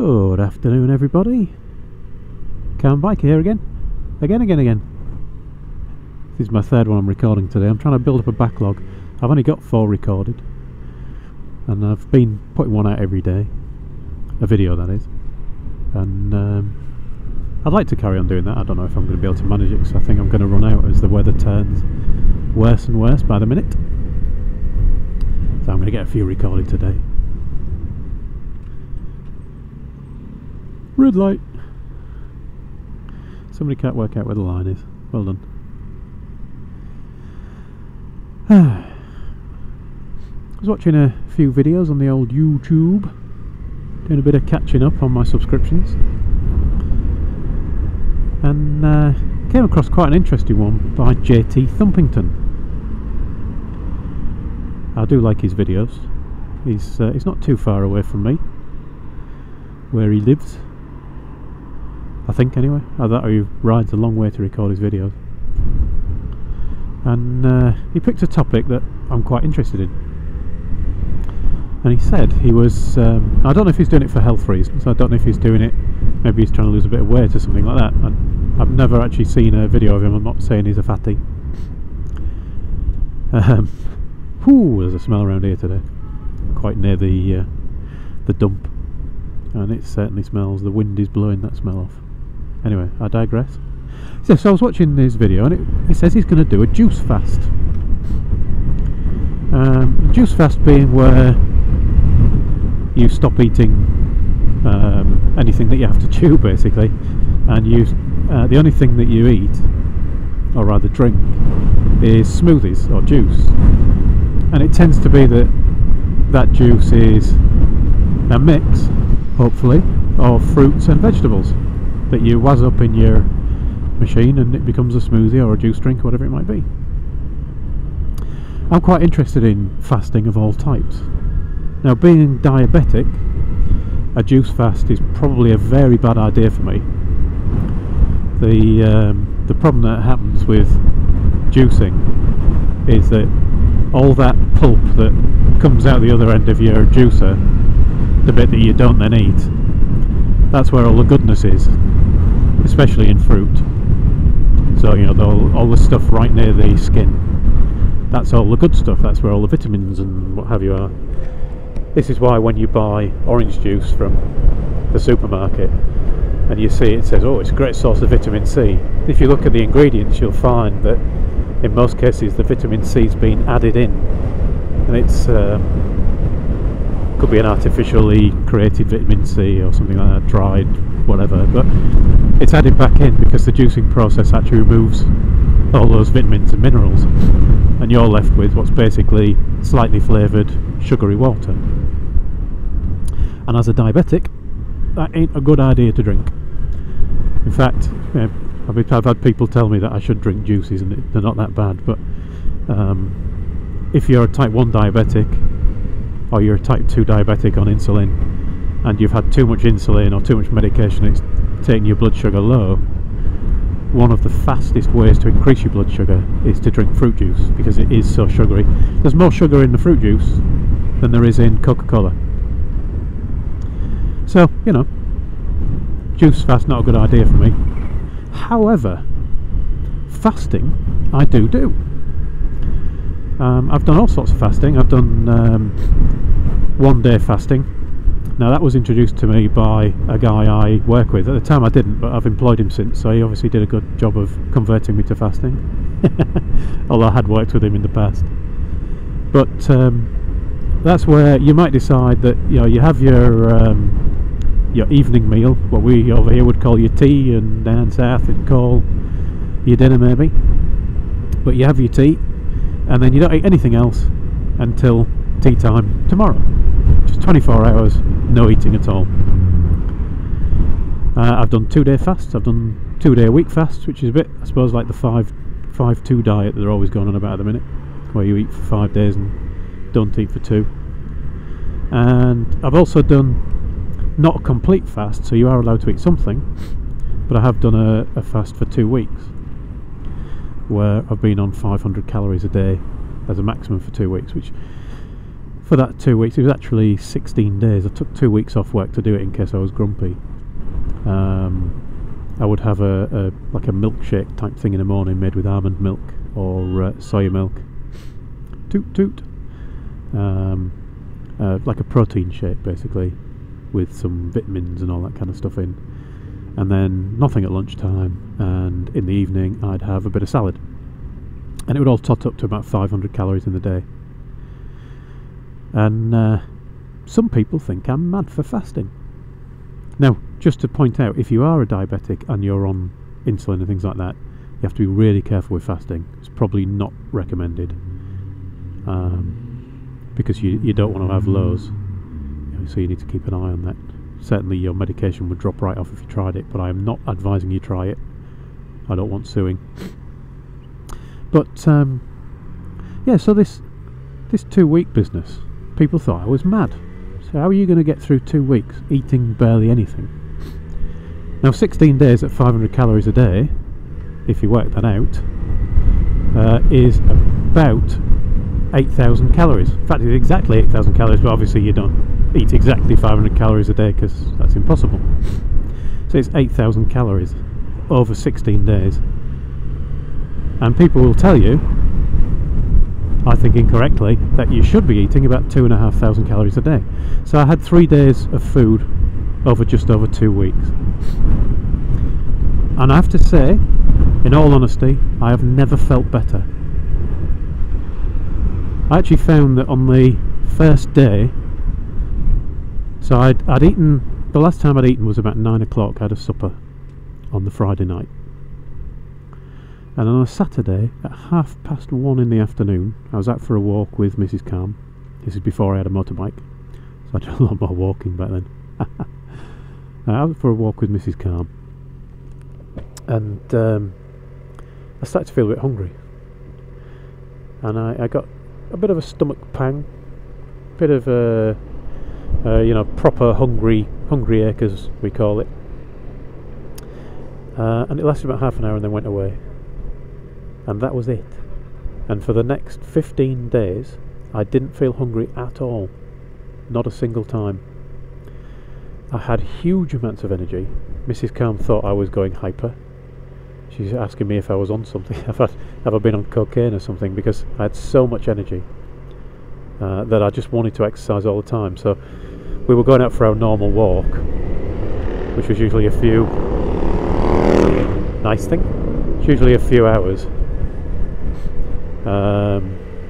Good afternoon, everybody. Cam Biker here again. Again. This is my third one I'm recording today. I'm trying to build up a backlog. I've only got 4 recorded, and I've been putting one out every day. A video, that is. And I'd like to carry on doing that. I don't know if I'm going to be able to manage it, because I think I'm going to run out as the weather turns worse and worse by the minute. So I'm going to get a few recorded today. Red light. Somebody can't work out where the line is. Well done. I was watching a few videos on the old YouTube, doing a bit of catching up on my subscriptions, and came across quite an interesting one by JT Thumpington. I do like his videos. He's not too far away from me, where he lives, I think, anyway. I thought he rides a long way to record his videos, and he picked a topic that I'm quite interested in. And he said he was, I don't know if he's doing it for health reasons, I don't know if he's doing it, maybe he's trying to lose a bit of weight or something like that. I've never actually seen a video of him. I'm not saying he's a fatty. Whew, there's a smell around here today, quite near the dump, and it certainly smells. The wind is blowing that smell off. Anyway, I digress. So I was watching this video, and it says he's going to do a juice fast. Juice fast being where you stop eating anything that you have to chew, basically, and the only thing that you eat, or rather drink, is smoothies or juice. And it tends to be that juice is a mix, hopefully, of fruits and vegetables that you wazz up in your machine, and it becomes a smoothie or a juice drink or whatever it might be. I'm quite interested in fasting of all types. Now, being diabetic, a juice fast is probably a very bad idea for me. The problem that happens with juicing is that all that pulp that comes out the other end of your juicer, the bit that you don't then eat, that's where all the goodness is, especially in fruit. So, you know, all the stuff right near the skin, that's all the good stuff, that's where all the vitamins and what have you are. This is why when you buy orange juice from the supermarket and you see it says, oh, it's a great source of vitamin C, if you look at the ingredients you'll find that in most cases the vitamin C's been added in, and it's could be an artificially created vitamin C or something like that, dried, whatever, but it's added back in because the juicing process actually removes all those vitamins and minerals, and you're left with what's basically slightly flavoured sugary water. And as a diabetic, that ain't a good idea to drink. In fact, I've had people tell me that I should drink juices and they're not that bad, but if you're a type 1 diabetic or you're a type 2 diabetic on insulin and you've had too much insulin or too much medication, it's taking your blood sugar low, one of the fastest ways to increase your blood sugar is to drink fruit juice, because it is so sugary. There's more sugar in the fruit juice than there is in Coca-Cola. So, you know, juice fast, not a good idea for me. However, fasting I do. I've done all sorts of fasting. I've done 1 day fasting. Now, that was introduced to me by a guy I work with. At the time I didn't, but I've employed him since, so he obviously did a good job of converting me to fasting. Although I had worked with him in the past. But that's where you might decide that, you know, you have your evening meal, what we over here would call your tea, and down south would call your dinner maybe. But you have your tea, and then you don't eat anything else until tea time tomorrow. Just 24 hours, no eating at all. I've done 2-day fasts. I've done 2-day a week fasts, which is a bit, I suppose, like the 5-2 diet that they're always going on about at the minute, where you eat for 5 days and don't eat for 2. And I've also done not a complete fast, so you are allowed to eat something, but I have done a fast for 2 weeks, where I've been on 500 calories a day as a maximum for 2 weeks, which for that 2 weeks, it was actually 16 days. I took 2 weeks off work to do it in case I was grumpy. I would have like a milkshake type thing in the morning made with almond milk or soya milk. Toot toot. Like a protein shake basically, with some vitamins and all that kind of stuff in. And then nothing at lunchtime, and in the evening I'd have a bit of salad. And it would all tot up to about 500 calories in the day. And some people think I'm mad for fasting. Now, just to point out, if you are a diabetic and you're on insulin and things like that, you have to be really careful with fasting. It's probably not recommended, because you don't want to have lows, so you need to keep an eye on that. Certainly your medication would drop right off if you tried it, but I am not advising you try it. I don't want suing. But yeah, so this 2 week business, people thought I was mad. So how are you going to get through 2 weeks eating barely anything? Now 16 days at 500 calories a day, if you work that out, is about 8,000 calories. In fact, it's exactly 8,000 calories, but obviously you don't eat exactly 500 calories a day because that's impossible. So it's 8,000 calories over 16 days. And people will tell you, I think incorrectly, that you should be eating about 2,500 calories a day. So I had 3 days of food over just over 2 weeks. And I have to say, in all honesty, I have never felt better. I actually found that on the first day, so I'd eaten, the last time I'd eaten was about 9 o'clock. I had a supper on the Friday night. And on a Saturday, at 1:30 in the afternoon, I was out for a walk with Mrs. Calm. This is before I had a motorbike, so I did a lot more walking back then. I was for a walk with Mrs. Calm, and I started to feel a bit hungry. And I got a bit of a stomach pang, a bit of a, proper hungry ache as we call it. And it lasted about half an hour and then went away. And that was it. And for the next 15 days I didn't feel hungry at all. Not a single time. I had huge amounts of energy. Mrs. Calm thought I was going hyper. She's asking me if I was on something. Have I been on cocaine or something? Because I had so much energy that I just wanted to exercise all the time. So we were going out for our normal walk, which was usually a few... nice thing? It's usually a few hours.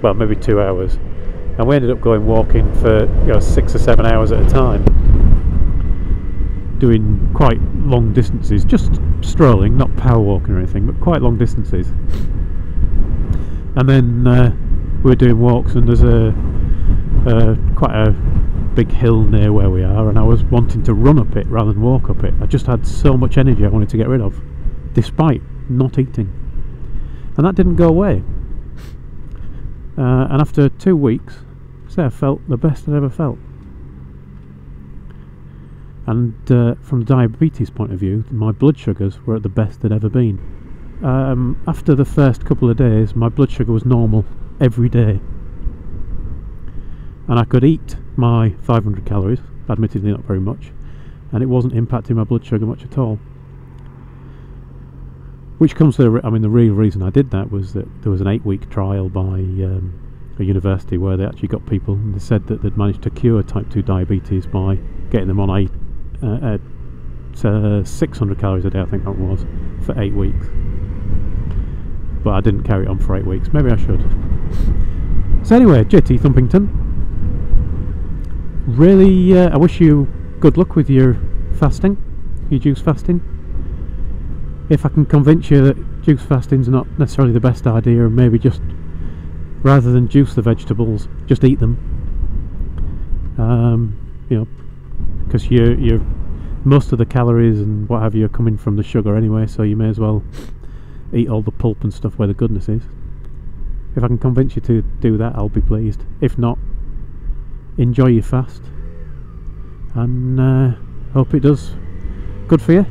Well, maybe 2 hours. And we ended up going walking for 6 or 7 hours at a time, doing quite long distances, just strolling, not power walking or anything, but quite long distances. And then we were doing walks, and there's quite a big hill near where we are, and I was wanting to run up it rather than walk up it. I just had so much energy I wanted to get rid of, despite not eating. And that didn't go away. And after 2 weeks, I felt the best I'd ever felt. And from a diabetes point of view, my blood sugars were at the best they'd ever been. After the first couple of days, my blood sugar was normal every day. And I could eat my 500 calories, admittedly not very much, and it wasn't impacting my blood sugar much at all. Which comes to the real reason I did that was that there was an 8-week trial by a university where they actually got people, and they said that they'd managed to cure type 2 diabetes by getting them on 600 calories a day, I think that was, for 8 weeks. But I didn't carry it on for 8 weeks. Maybe I should. So anyway, JT Thumpington, really I wish you good luck with your fasting, your juice fasting. If I can convince you that juice fasting's not necessarily the best idea, and maybe just, rather than juice the vegetables, just eat them. Because you're most of the calories and what have you are coming from the sugar anyway, so you may as well eat all the pulp and stuff where the goodness is. If I can convince you to do that, I'll be pleased. If not, enjoy your fast, and hope it does good for you.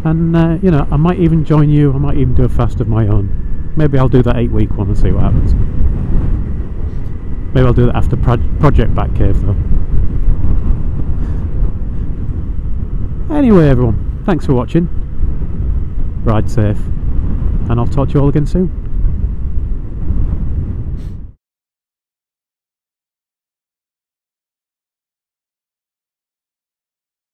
And I might even join you. I might even do a fast of my own. Maybe I'll do that 8-week one and see what happens. Maybe I'll do that after Project Bat Cave though. Anyway everyone, thanks for watching, ride safe, and I'll talk to you all again soon.